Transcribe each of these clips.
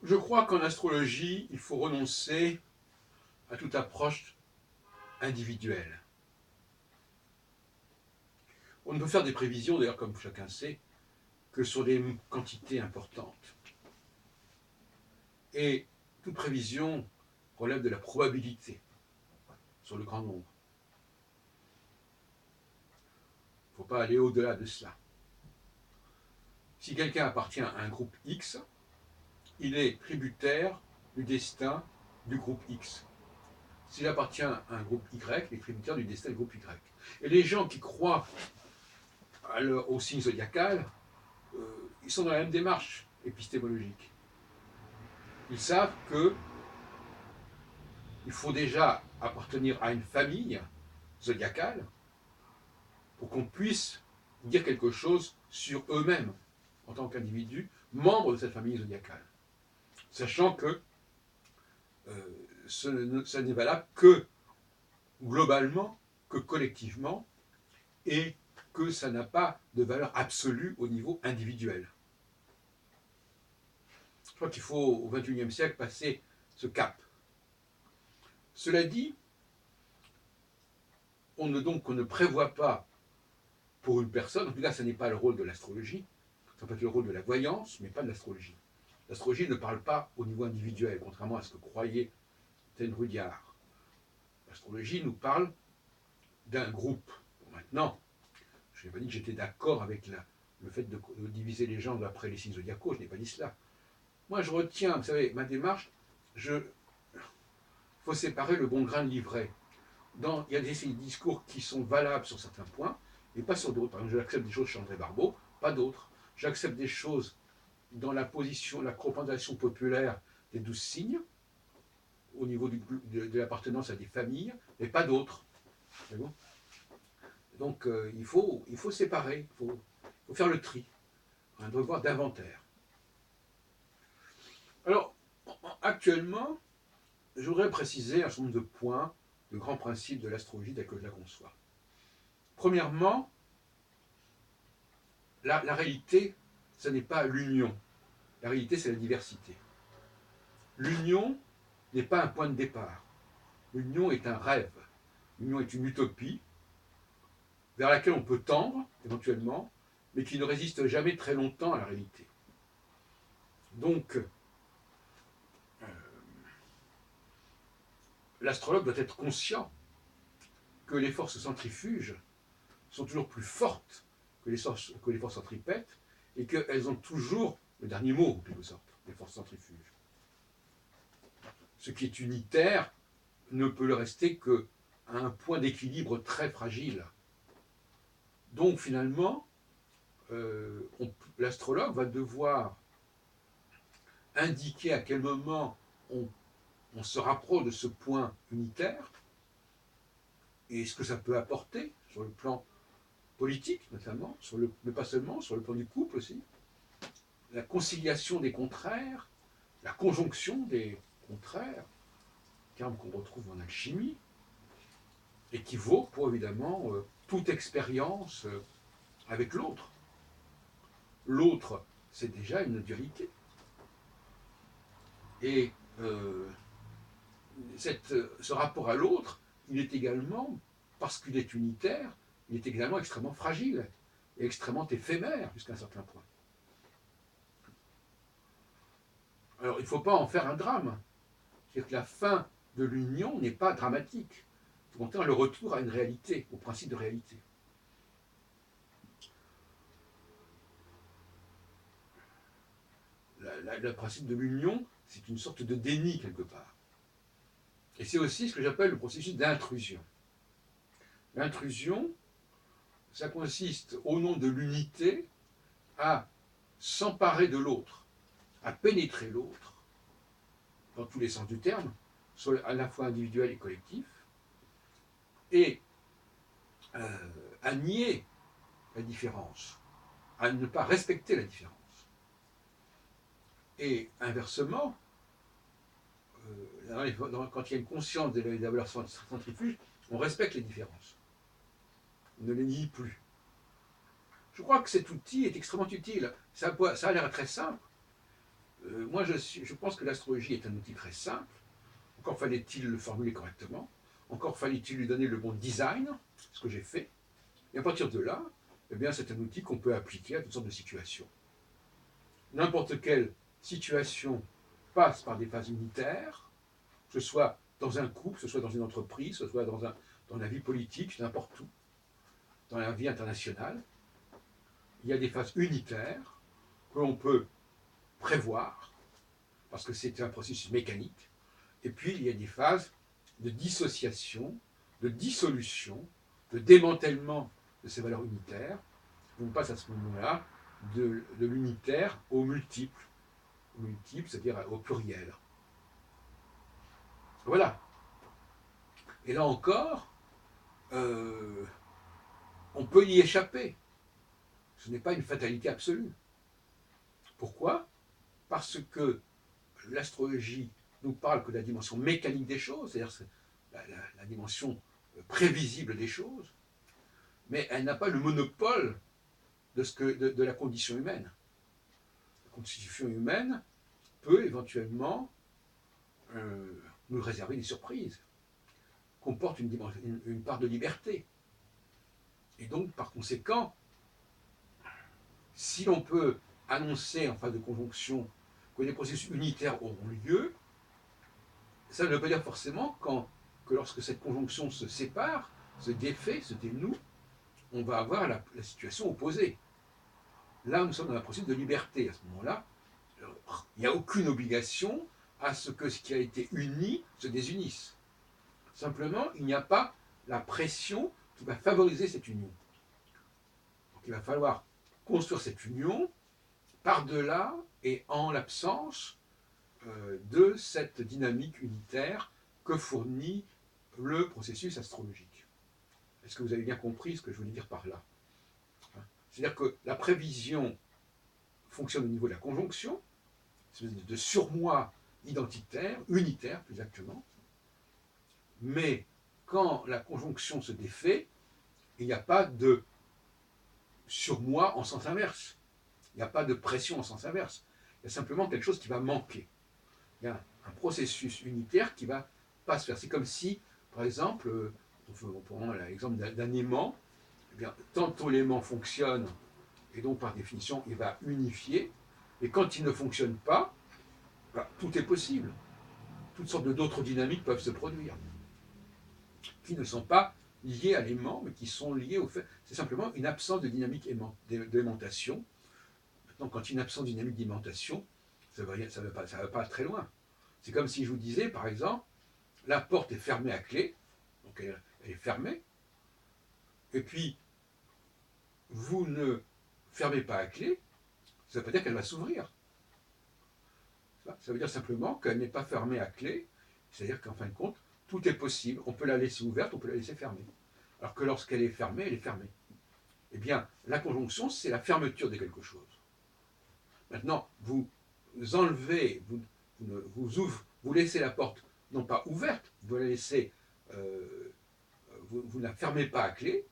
Je crois qu'en astrologie, il faut renoncer à toute approche individuelle. On ne peut faire des prévisions, d'ailleurs, comme chacun sait, que sur des quantités importantes. Et toute prévision relève de la probabilité sur le grand nombre. Il ne faut pas aller au-delà de cela. Si quelqu'un appartient à un groupe X, il est tributaire du destin du groupe X. S'il appartient à un groupe Y, il est tributaire du destin du groupe Y. Et les gens qui croient au signe zodiacal, ils sont dans la même démarche épistémologique. Ils savent qu'il faut déjà appartenir à une famille zodiacale pour qu'on puisse dire quelque chose sur eux-mêmes en tant qu'individus, membres de cette famille zodiacale. Sachant que ça n'est valable que globalement, que collectivement, et que ça n'a pas de valeur absolue au niveau individuel. Je crois qu'il faut, au XXIe siècle, passer ce cap. Cela dit, on ne prévoit pas pour une personne, en tout cas, ce n'est pas le rôle de l'astrologie, ça peut être le rôle de la voyance, mais pas de l'astrologie. L'astrologie ne parle pas au niveau individuel, contrairement à ce que croyait Ten Rudyard. L'astrologie nous parle d'un groupe. Bon, maintenant, je n'ai pas dit que j'étais d'accord avec le fait de diviser les gens d'après les signes zodiacaux, je n'ai pas dit cela. Moi, je retiens, vous savez, ma démarche, il faut séparer le bon grain de l'ivraie. Il y a des discours qui sont valables sur certains points, et pas sur d'autres. Par exemple, j'accepte des choses chez André Barbeau, pas d'autres. J'accepte des choses dans la représentation populaire des 12 signes, au niveau de l'appartenance à des familles, mais pas d'autres. Donc il faut séparer, il faut faire le tri, un devoir d'inventaire. Alors, actuellement, je voudrais préciser un certain nombre de points, de grands principes de l'astrologie telle que je la conçois. Premièrement, la réalité, ce n'est pas l'union. La réalité, c'est la diversité. L'union n'est pas un point de départ. L'union est un rêve. L'union est une utopie vers laquelle on peut tendre, éventuellement, mais qui ne résiste jamais très longtemps à la réalité. Donc, l'astrologue doit être conscient que les forces centrifuges sont toujours plus fortes que les forces centripètes et qu'elles ont toujours le dernier mot, en quelque sorte, les forces centrifuges. Ce qui est unitaire ne peut le rester qu'à un point d'équilibre très fragile. Donc finalement, l'astrologue va devoir indiquer à quel moment on se rapproche de ce point unitaire et ce que ça peut apporter sur le plan politique notamment, mais pas seulement, sur le plan du couple aussi, la conciliation des contraires, la conjonction des contraires, terme qu'on retrouve en alchimie, et qui vaut pour évidemment toute expérience avec l'autre. L'autre, c'est déjà une dualité. Et ce rapport à l'autre, il est également, parce qu'il est unitaire, il est également extrêmement fragile et extrêmement éphémère jusqu'à un certain point. Alors, il ne faut pas en faire un drame. C'est-à-dire que la fin de l'union n'est pas dramatique. Au contraire, le retour à une réalité, au principe de réalité. Le principe de l'union, c'est une sorte de déni quelque part. Et c'est aussi ce que j'appelle le processus d'intrusion. L'intrusion, ça consiste, au nom de l'unité, à s'emparer de l'autre, à pénétrer l'autre, dans tous les sens du terme, à la fois individuel et collectif, et à nier la différence, à ne pas respecter la différence. Et inversement, quand il y a une conscience des valeurs centrifuges, on respecte les différences. On ne les nie plus. Je crois que cet outil est extrêmement utile. Ça a l'air très simple, Moi, je pense que l'astrologie est un outil très simple. Encore fallait-il le formuler correctement. Encore fallait-il lui donner le bon design, ce que j'ai fait. Et à partir de là, eh bien, c'est un outil qu'on peut appliquer à toutes sortes de situations. N'importe quelle situation passe par des phases unitaires, que ce soit dans un couple, que ce soit dans une entreprise, que ce soit dans la vie politique, n'importe où, dans la vie internationale. Il y a des phases unitaires que l'on peut prévoir, parce que c'est un processus mécanique. Et puis, il y a des phases de dissociation, de dissolution, de démantèlement de ces valeurs unitaires. On passe à ce moment-là de l'unitaire au multiple, c'est-à-dire au pluriel. Voilà. Et là encore, on peut y échapper. Ce n'est pas une fatalité absolue. Pourquoi? Parce que l'astrologie nous parle que de la dimension mécanique des choses, c'est-à-dire la dimension prévisible des choses, mais elle n'a pas le monopole de la condition humaine. La condition humaine peut éventuellement nous réserver des surprises, comporte une part de liberté. Et donc, par conséquent, si l'on peut annoncer en phase de conjonction que les processus unitaires auront lieu, ça ne veut pas dire forcément que lorsque cette conjonction se sépare, se défait, se dénoue, on va avoir la situation opposée. Là, nous sommes dans un processus de liberté. À ce moment-là, il n'y a aucune obligation à ce que ce qui a été uni se désunisse. Simplement, il n'y a pas la pression qui va favoriser cette union. Donc il va falloir construire cette union par-delà et en l'absence de cette dynamique unitaire que fournit le processus astrologique. Est-ce que vous avez bien compris ce que je voulais dire par là? C'est-à-dire que la prévision fonctionne au niveau de la conjonction, de surmoi identitaire, unitaire plus exactement, mais quand la conjonction se défait, il n'y a pas de surmoi en sens inverse. Il n'y a pas de pression en sens inverse. Il y a simplement quelque chose qui va manquer. Il y a un processus unitaire qui ne va pas se faire. C'est comme si, par exemple, on prend l'exemple d'un aimant, eh bien, tantôt l'aimant fonctionne, et donc par définition, il va unifier, et quand il ne fonctionne pas, ben, tout est possible. Toutes sortes d'autres dynamiques peuvent se produire, qui ne sont pas liées à l'aimant, mais qui sont liées au fait. C'est simplement une absence de dynamique d'aimantation. Maintenant, quand il y a une absence de dynamique d'aimantation, ça ne va pas très loin. C'est comme si je vous disais, par exemple, la porte est fermée à clé, donc elle est fermée, et puis vous ne fermez pas à clé, ça ne veut pas dire qu'elle va s'ouvrir. Ça veut dire simplement qu'elle n'est pas fermée à clé, c'est-à-dire qu'en fin de compte, tout est possible. On peut la laisser ouverte, on peut la laisser fermée. Alors que lorsqu'elle est fermée, elle est fermée. Eh bien, la conjonction, c'est la fermeture de quelque chose. Maintenant, vous enlevez, vous laissez la porte, non pas ouverte, vous la laissez, vous ne la fermez pas à clé,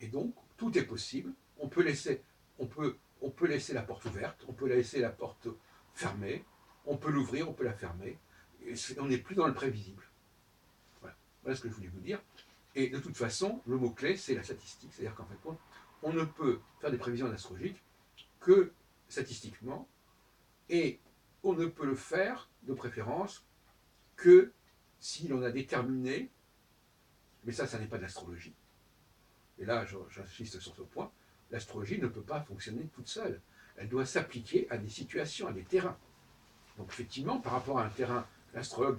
et donc tout est possible. On peut laisser la porte ouverte, on peut laisser la porte fermée, on peut l'ouvrir, on peut la fermer. Et on n'est plus dans le prévisible. Voilà. Voilà ce que je voulais vous dire. Et de toute façon, le mot-clé, c'est la statistique. C'est-à-dire qu'en fait, on ne peut faire des prévisions astrologiques que statistiquement, et on ne peut le faire, de préférence, que si l'on a déterminé, mais ça n'est pas de l'astrologie, et là j'insiste sur ce point, l'astrologie ne peut pas fonctionner toute seule. Elle doit s'appliquer à des situations, à des terrains. Donc effectivement, par rapport à un terrain, l'astrologue,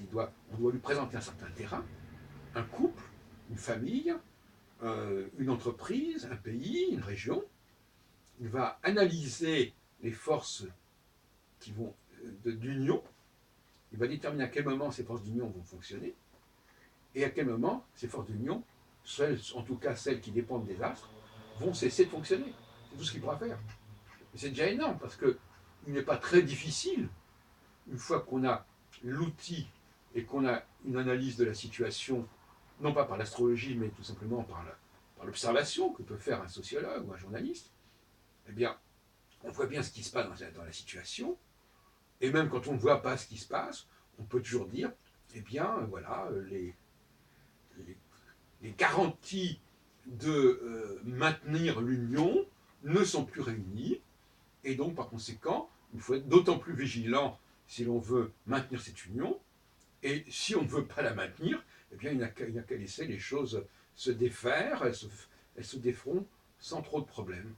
on doit lui présenter un certain terrain, un couple, une famille, une entreprise, un pays, une région. Il va analyser les forces qui vont d'union. Il va déterminer à quel moment ces forces d'union vont fonctionner et à quel moment ces forces d'union, en tout cas celles qui dépendent des astres, vont cesser de fonctionner. C'est tout ce qu'il pourra faire. Et c'est déjà énorme parce qu'il n'est pas très difficile, une fois qu'on a l'outil et qu'on a une analyse de la situation, non pas par l'astrologie, mais tout simplement par l'observation que peut faire un sociologue ou un journaliste, eh bien, on voit bien ce qui se passe dans la situation, Et même quand on ne voit pas ce qui se passe, on peut toujours dire, eh bien, voilà, les garanties de maintenir l'union ne sont plus réunies, et donc par conséquent, il faut être d'autant plus vigilant si l'on veut maintenir cette union, et si on ne veut pas la maintenir, eh bien il n'y a qu'à laisser les choses se défaire, elles se déferont sans trop de problèmes.